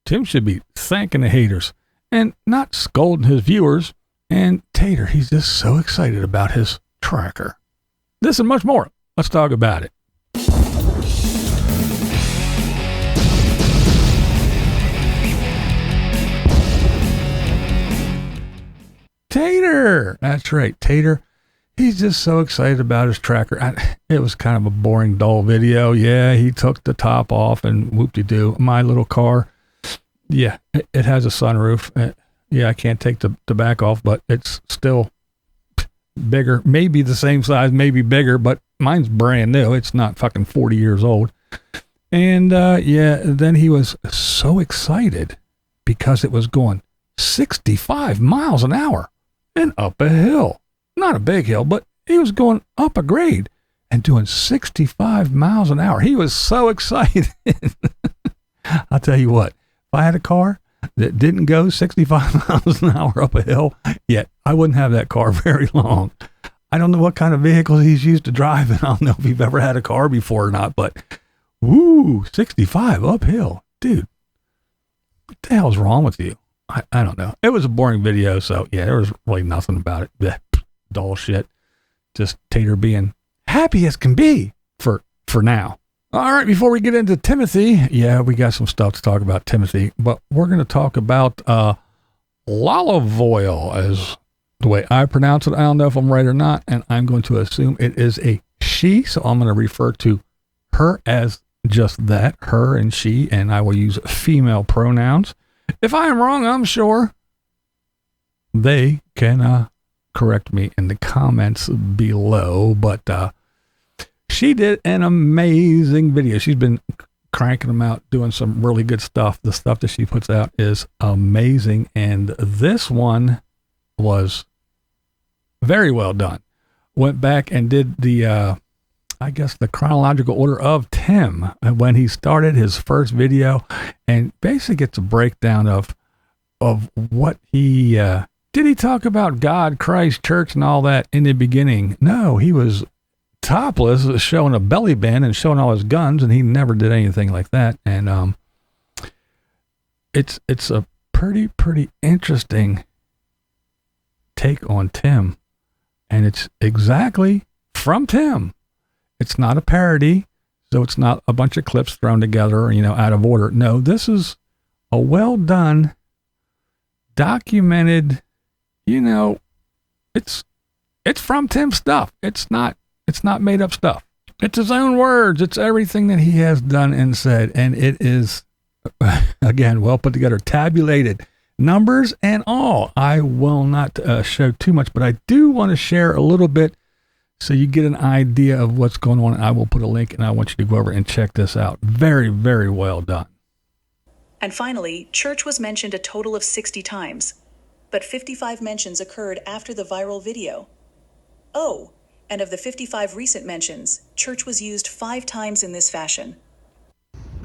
Tim should be thanking the haters and not scolding his viewers. And Tater, he's just so excited about his tracker. This and much more. Let's talk about it. Tater. That's right, Tater. He's just so excited about his tracker. It was kind of a boring, dull video. Yeah, he took the top off and whoop-de-doo. My little car, yeah, it has a sunroof. Yeah, I can't take the back off, but it's still bigger. Maybe the same size, maybe bigger, but mine's brand new. It's not fucking 40 years old. And yeah, then he was so excited because it was going 65 miles an hour and up a hill. Not a big hill, but he was going up a grade and doing 65 miles an hour. He was so excited. I'll tell you what, if I had a car that didn't go 65 miles an hour up a hill, yet I wouldn't have that car very long. I don't know what kind of vehicles he's used to driving. I don't know if you've ever had a car before or not, but woo, 65 uphill. Dude, what the hell's wrong with you? I don't know. It was a boring video, so yeah, there was really nothing about it. Blech, dull shit. Just Tater being happy as can be for now. All right, before we get into Timothy, yeah, we got some stuff to talk about Timothy, but we're going to talk about LOLive Oyl, as the way I pronounce it. I don't know if I'm right or not, and I'm going to assume it is a she, so I'm going to refer to her as just that, her and she, and I will use female pronouns. If I am wrong, I'm sure they can correct me in the comments below, but she did an amazing video. She's been cranking them out, doing some really good stuff. The stuff that she puts out is amazing, and this one was very well done. Went back and did the I guess the chronological order of Tim when he started his first video, and basically gets a breakdown of what he did. He talk about God, Christ, church, and all that in the beginning? No, he was topless, showing a belly band and showing all his guns, and he never did anything like that. And it's a pretty interesting take on Tim, and it's exactly from Tim. It's not a parody, so it's not a bunch of clips thrown together, out of order. No, this is a well done, documented, it's from Tim's stuff. It's not made up stuff. It's his own words. It's everything that he has done and said, and it is, again, well put together, tabulated, numbers and all. I will not show too much, but I do want to share a little bit so you get an idea of what's going on. I will put a link, and I want you to go over and check this out. Very, very well done. And finally, church was mentioned a total of 60 times, but 55 mentions occurred after the viral video. Oh, and of the 55 recent mentions, church was used 5 times in this fashion.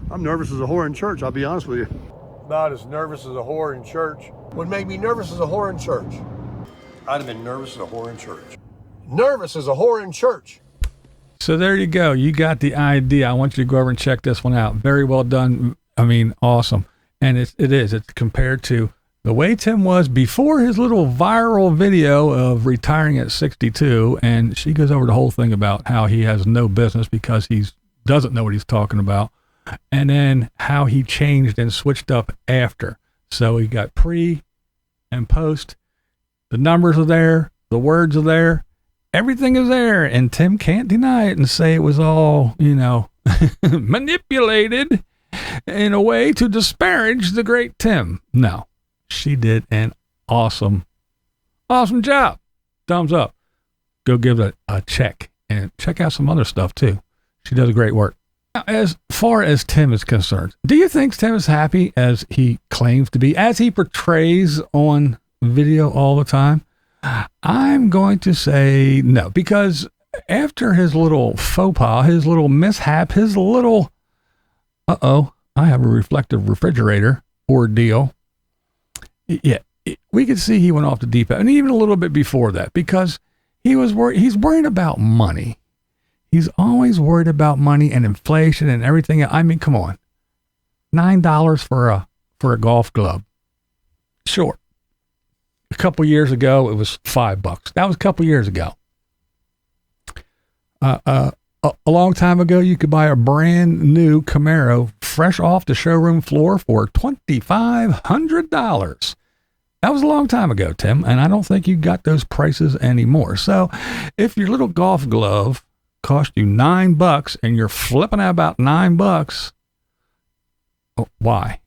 I'm nervous as a whore in church, I'll be honest with you. About as nervous as a whore in church. What made me nervous as a whore in church? I'd have been nervous as a whore in church. Nervous as a whore in church. So there you go. You got the idea. I want you to go over and check this one out. Very well done. I mean, awesome. And it is. It's compared to the way Tim was before his little viral video of retiring at 62. And she goes over the whole thing about how he has no business because he doesn't know what he's talking about. And then how he changed and switched up after. So he got pre and post. The numbers are there. The words are there. Everything is there, and Tim can't deny it and say it was all, manipulated in a way to disparage the great Tim. No, she did an awesome job. Thumbs up. Go give it a check, and check out some other stuff too. She does great work. Now, as far as Tim is concerned, do you think Tim is happy as he claims to be, as he portrays on video all the time? I'm going to say no, because after his little faux pas, his little mishap, his little, I have a reflective refrigerator ordeal. Yeah, we could see he went off the deep end, and even a little bit before that, because he's worried about money. He's always worried about money and inflation and everything. I mean, come on. $9 for for a golf glove. Sure. A couple years ago, it was $5. That was a couple years ago. A long time ago, you could buy a brand new Camaro fresh off the showroom floor for $2,500. That was a long time ago, Tim, and I don't think you got those prices anymore. So if your little golf glove cost you $9 and you're flipping out about $9, why?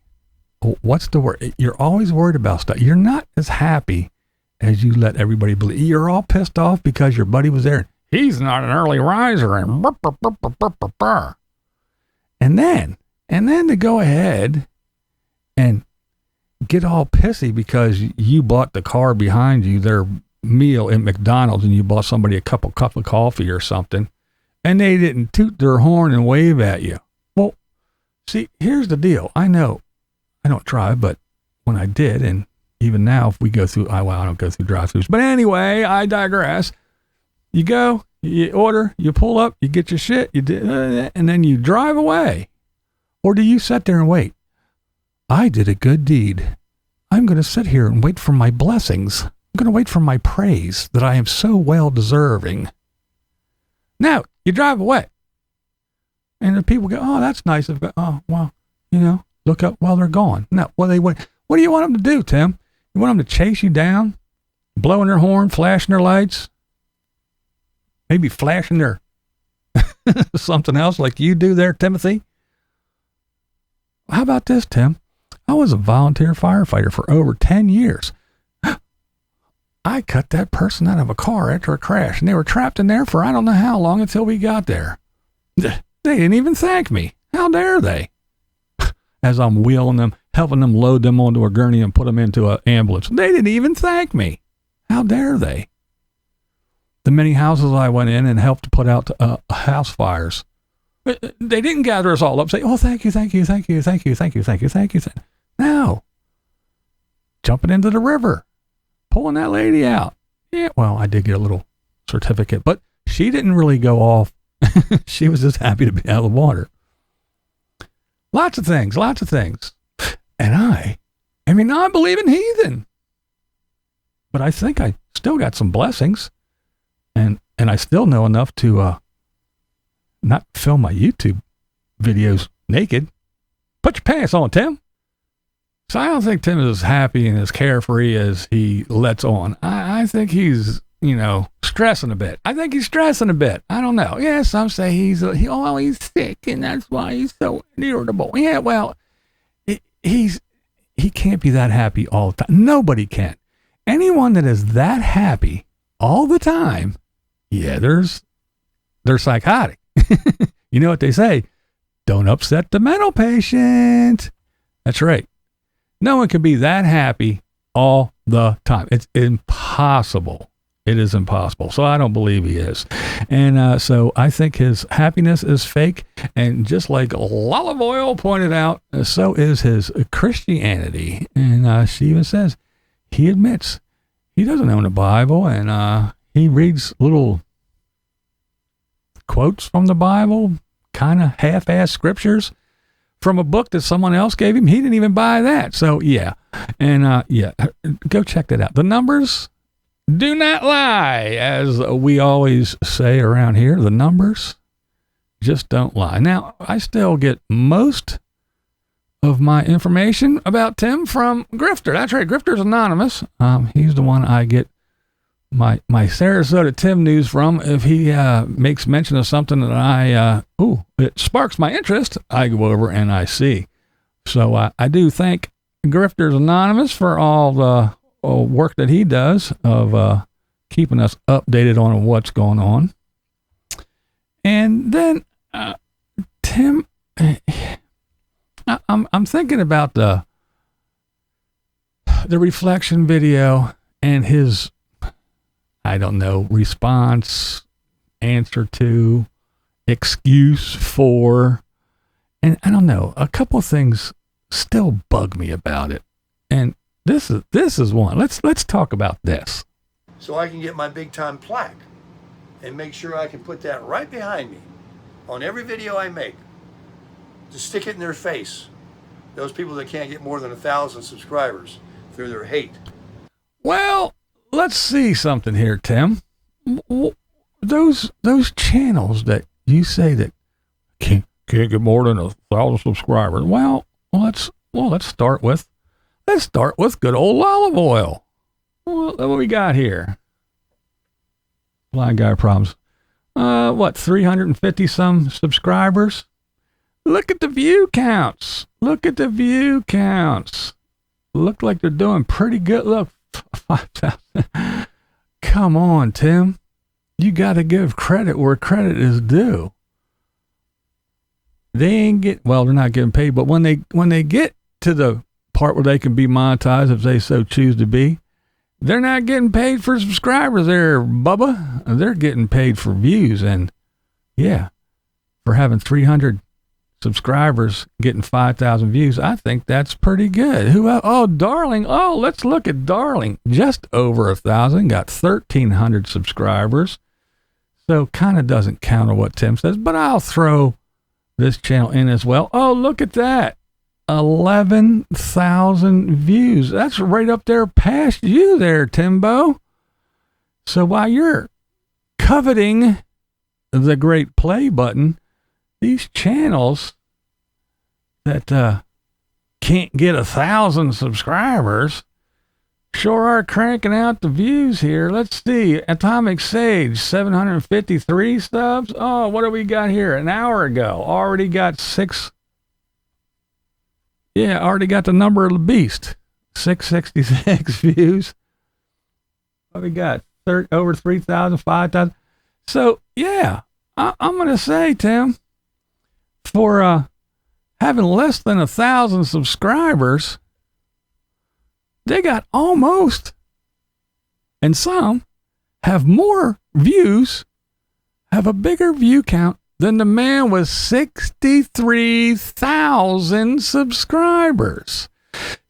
What's the word? You're always worried about stuff. You're not as happy as you let everybody believe. You're all pissed off because your buddy was there. He's not an early riser. And then to go ahead and get all pissy because you bought the car behind you their meal at McDonald's and you bought somebody a cup of coffee or something and they didn't toot their horn and wave at you. Well, see, here's the deal. I know I don't drive, but when I did, and even now if we go through, I don't go through drive-thrus, but anyway, I digress. You go, you order, you pull up, you get your shit, and then you drive away. Or do you sit there and wait? I did a good deed. I'm going to sit here and wait for my blessings. I'm going to wait for my praise that I am so well deserving. Now, you drive away. And the people go, oh, that's nice. Oh, well, look up while they're gone. Now, what do you want them to do, Tim? You want them to chase you down, blowing their horn, flashing their lights, maybe flashing their something else like you do there, Timothy? How about this, Tim? I was a volunteer firefighter for over 10 years. I cut that person out of a car after a crash, and they were trapped in there for I don't know how long until we got there. They didn't even thank me. How dare they? As I'm wheeling them, helping them load them onto a gurney and put them into an ambulance. They didn't even thank me. How dare they? The many houses I went in and helped to put out house fires. They didn't gather us all up and say, oh, thank you. No. Jumping into the river, pulling that lady out. Yeah, well, I did get a little certificate, but she didn't really go off. She was just happy to be out of the water. Lots of things. And I believe in heathen. But I think I still got some blessings. And I still know enough to not film my YouTube videos naked. Put your pants on, Tim. So I don't think Tim is as happy and as carefree as he lets on. I think he's, stressing a bit. I don't know. Yeah, some say he's sick and that's why he's so irritable. Yeah, well, he can't be that happy all the time. Nobody can. Anyone that is that happy all the time, yeah, they're psychotic. You know what they say? Don't upset the mental patient. That's right. No one can be that happy all the time. It's impossible. It is impossible. So I don't believe he is. And so I think his happiness is fake. And just like LOLive Oyl pointed out, so is his Christianity. And she even says he admits he doesn't own a Bible. And he reads little quotes from the Bible, kind of half-assed scriptures from a book that someone else gave him. He didn't even buy that. So yeah. And go check that out. The numbers do not lie, as we always say around here. The numbers just don't lie. Now, I still get most of my information about Tim from Grifter. That's right. Grifter's anonymous. He's the one I get my Sarasota Tim news from. If he makes mention of something that it sparks my interest, I go over and I see. So I do thank Grifter's Anonymous for all the work that he does of keeping us updated on what's going on. And then Tim, I'm thinking about the reflection video and his, I don't know, response, answer to, excuse for, and I don't know, a couple of things still bug me about it. And this is one. Let's talk about this. So I can get my big time plaque and make sure I can put that right behind me on every video I make to stick it in their face Those people that can't get more than 1,000 subscribers through their hate. Well, let's see something here, Tim. Those channels that you say that can't get more than 1,000 subscribers. Well, let's start with good old LOLive Oyl. What we got here? Blind guy problems. 350 some subscribers? Look at the view counts. Look like they're doing pretty good. Look, 5,000. Come on, Tim. You got to give credit where credit is due. They're not getting paid, but when they get to the part where they can be monetized, if they so choose to be, they're not getting paid for subscribers there, Bubba. They're getting paid for views. And yeah, for having 300 subscribers getting 5,000 views, I think that's pretty good. Who else? Oh, Darling. Oh, let's look at Darling. Just over 1,000, got 1,300 subscribers. So kind of doesn't counter what Tim says, but I'll throw this channel in as well. Oh, look at that. 11,000 views. That's right up there past you there, Timbo. So while you're coveting the great play button, these channels that can't get 1,000 subscribers sure are cranking out the views here. Let's see. Atomic Sage, 753 subs. Oh, what do we got here? An hour ago. Already got 6. Yeah, already got the number of the beast. 666 views. What we got? Over 3,000, 5,000. So, yeah, I'm going to say, Tim, for having less than 1,000 subscribers, they got almost, and some have more views, have a bigger view count than the man with 63,000 subscribers.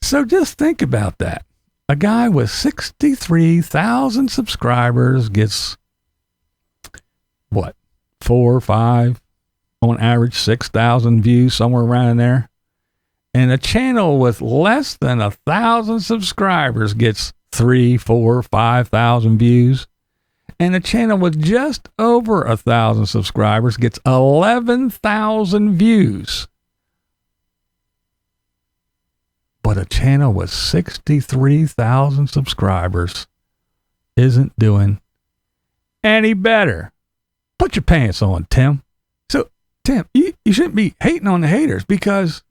So just think about that. A guy with 63,000 subscribers gets, 4 or 5, on average 6,000 views, somewhere around in there. And a channel with less than 1,000 subscribers gets 3, 4, 5,000 views. And a channel with just over 1,000 subscribers gets 11,000 views. But a channel with 63,000 subscribers isn't doing any better. Put your pants on, Tim. So, Tim, you shouldn't be hating on the haters because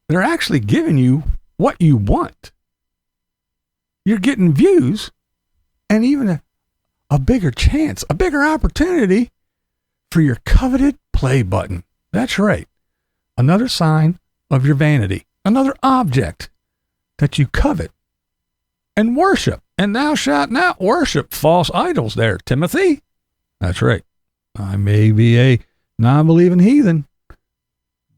they're actually giving you what you want. You're getting views and even a bigger chance, a bigger opportunity for your coveted play button. That's right. Another sign of your vanity, another object that you covet and worship. And thou shalt not worship false idols there, Timothy. That's right. I may be a non-believing heathen,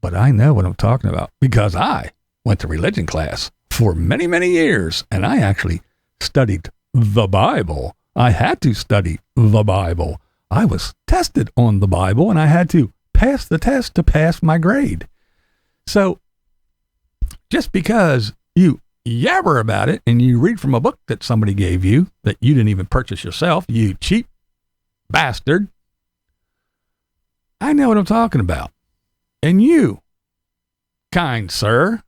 but I know what I'm talking about because I went to religion class for many, many years, and I actually studied the Bible. I had to study the Bible. I was tested on the Bible, and I had to pass the test to pass my grade. So just because you yabber about it and you read from a book that somebody gave you that you didn't even purchase yourself, you cheap bastard, I know what I'm talking about. And you, kind sir,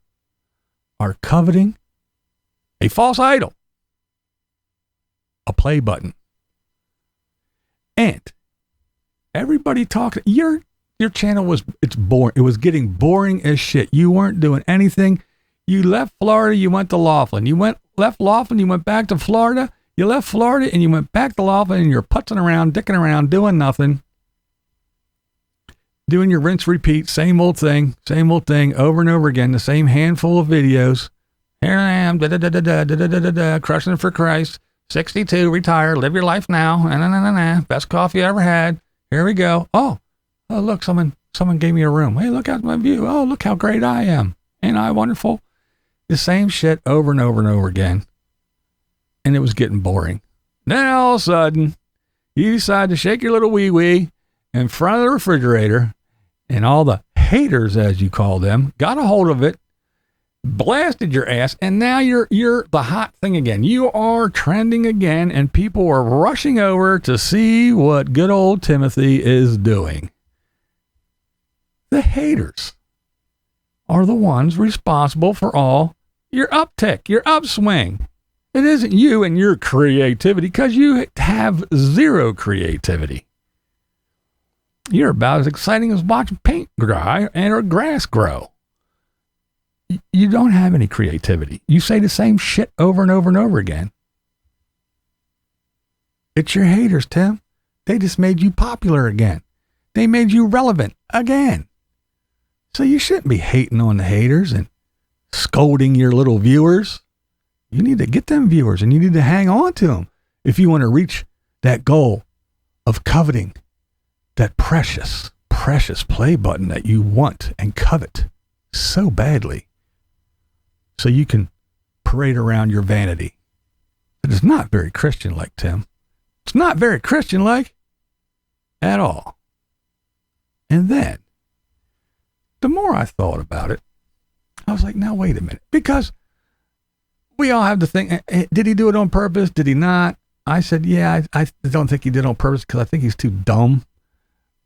are coveting a false idol, a play button. And everybody talking, your channel it's boring. It was getting boring as shit. You weren't doing anything. You left Florida, you went to Laughlin. Left Laughlin, you went back to Florida. You left Florida and you went back to Laughlin and you're putzing around, dicking around, doing nothing. Doing your rinse repeat, same old thing over and over again, the same handful of videos. Here I am, crushing it for Christ. 62, retire, live your life now. Best coffee I ever had. Here we go. Oh, look, someone gave me a room. Hey, look out my view. Oh, look how great I am. Ain't I wonderful? The same shit over and over and over again. And it was getting boring. Then all of a sudden, you decide to shake your little wee-wee in front of the refrigerator, and all the haters, as you call them, got a hold of it blasted your ass, and now you're the hot thing again. You are trending again, and people are rushing over to see what good old Timothy is doing. The haters are the ones responsible for all your uptick, your upswing. It isn't you and your creativity, because you have zero creativity. You're about as exciting as watching paint dry or grass grow. You don't have any creativity. You say the same shit over and over and over again. It's your haters, Tim. They just made you popular again. They made you relevant again. So you shouldn't be hating on the haters and scolding your little viewers. You need to get them viewers, and you need to hang on to them if you want to reach that goal of coveting that precious, precious play button that you want and covet so badly, so you can parade around your vanity. It is not very Christian-like, Tim. It's not very Christian-like at all. And then, the more I thought about it, I was like, now wait a minute. Because we all have to think, did he do it on purpose? Did he not? I said, yeah, I don't think he did it on purpose, because I think he's too dumb.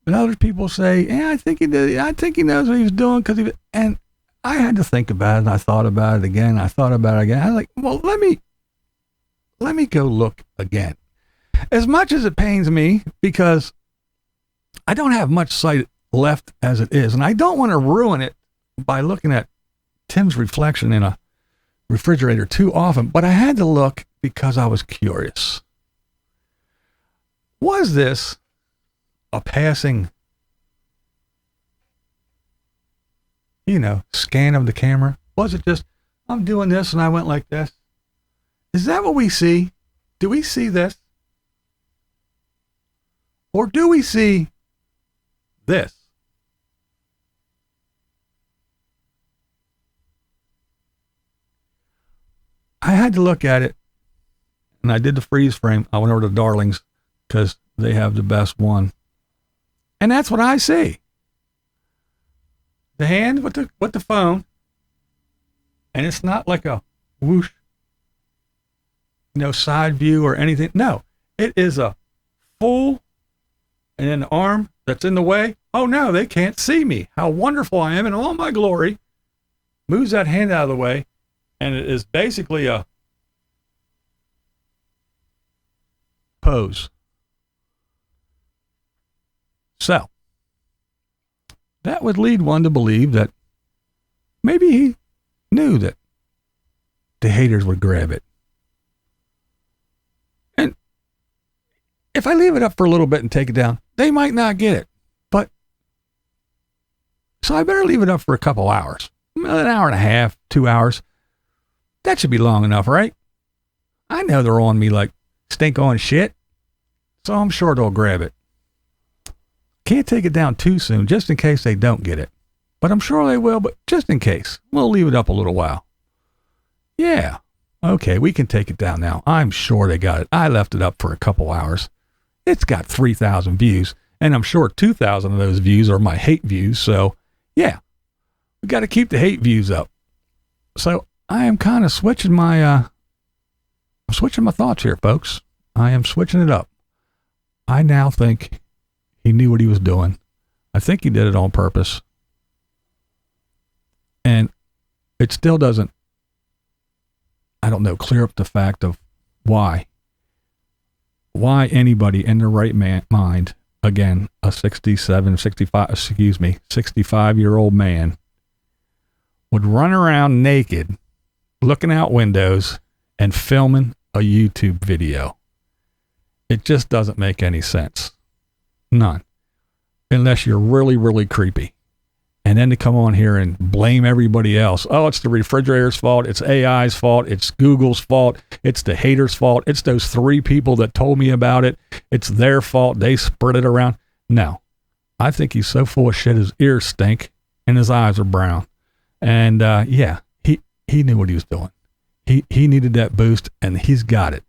But other people say, yeah, I think he did. I think he knows what he was doing, and I had to think about it, and I thought about it again. I thought about it again. I was like, well, let me go look again. As much as it pains me, because I don't have much sight left as it is, and I don't want to ruin it by looking at Tim's reflection in a refrigerator too often, but I had to look because I was curious. Was this a passing, scan of the camera? Was it just, I'm doing this and I went like this? Is that what we see? Do we see this? Or do we see this? I had to look at it, and I did the freeze frame. I went over to Darlings because they have the best one. And that's what I see. The hand with the phone, and it's not like a whoosh, side view or anything. No, it is a full, and then the arm that's in the way. Oh no, they can't see me. How wonderful I am in all my glory. Moves that hand out of the way, and it is basically a pose. So, that would lead one to believe that maybe he knew that the haters would grab it. And if I leave it up for a little bit and take it down, they might not get it. So I better leave it up for a couple hours. An hour and a half, 2 hours. That should be long enough, right? I know they're on me like stink on shit, so I'm sure they'll grab it. Can't take it down too soon, just in case they don't get it. But I'm sure they will, but just in case, we'll leave it up a little while. Yeah, okay, we can take it down now. I'm sure they got it. I left it up for a couple hours. It's got 3,000 views, and I'm sure 2,000 of those views are my hate views, so yeah, we got to keep the hate views up. So I am kind of switching my thoughts here, folks. I am switching it up. I now think he knew what he was doing. I think he did it on purpose. And it still doesn't, I don't know, clear up the fact of why anybody in their right mind, again, a 65-year-old man, would run around naked, looking out windows and filming a YouTube video. It just doesn't make any sense. None. Unless you're really, really creepy. And then to come on here and blame everybody else. Oh, it's the refrigerator's fault. It's AI's fault. It's Google's fault. It's the haters' fault. It's those 3 people that told me about it. It's their fault. They spread it around. No. I think he's so full of shit his ears stink and his eyes are brown. And yeah, he knew what he was doing. He needed that boost, and he's got it.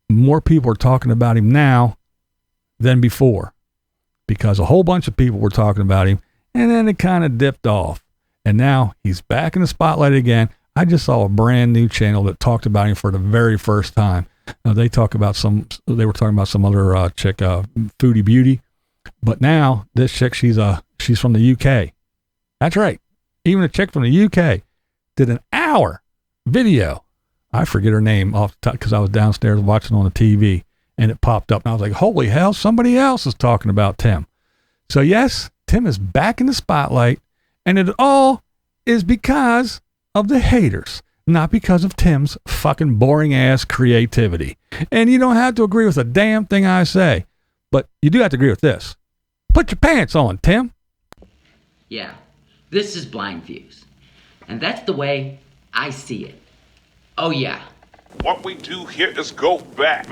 More people are talking about him now than before, because a whole bunch of people were talking about him, and then it kind of dipped off. And now he's back in the spotlight again. I just saw a brand new channel that talked about him for the very first time. They were talking about some other chick, Foodie Beauty. But now this chick, she's from the UK. That's right. Even a chick from the UK did an hour video. I forget her name off the top because I was downstairs watching on the TV and it popped up and I was like, holy hell, somebody else is talking about Tim. So yes, Tim is back in the spotlight, and it all is because of the haters, not because of Tim's fucking boring ass creativity. And you don't have to agree with a damn thing I say, but you do have to agree with this. Put your pants on, Tim. Yeah, this is BlindViews, and that's the way I see it. Oh yeah. What we do here is go back.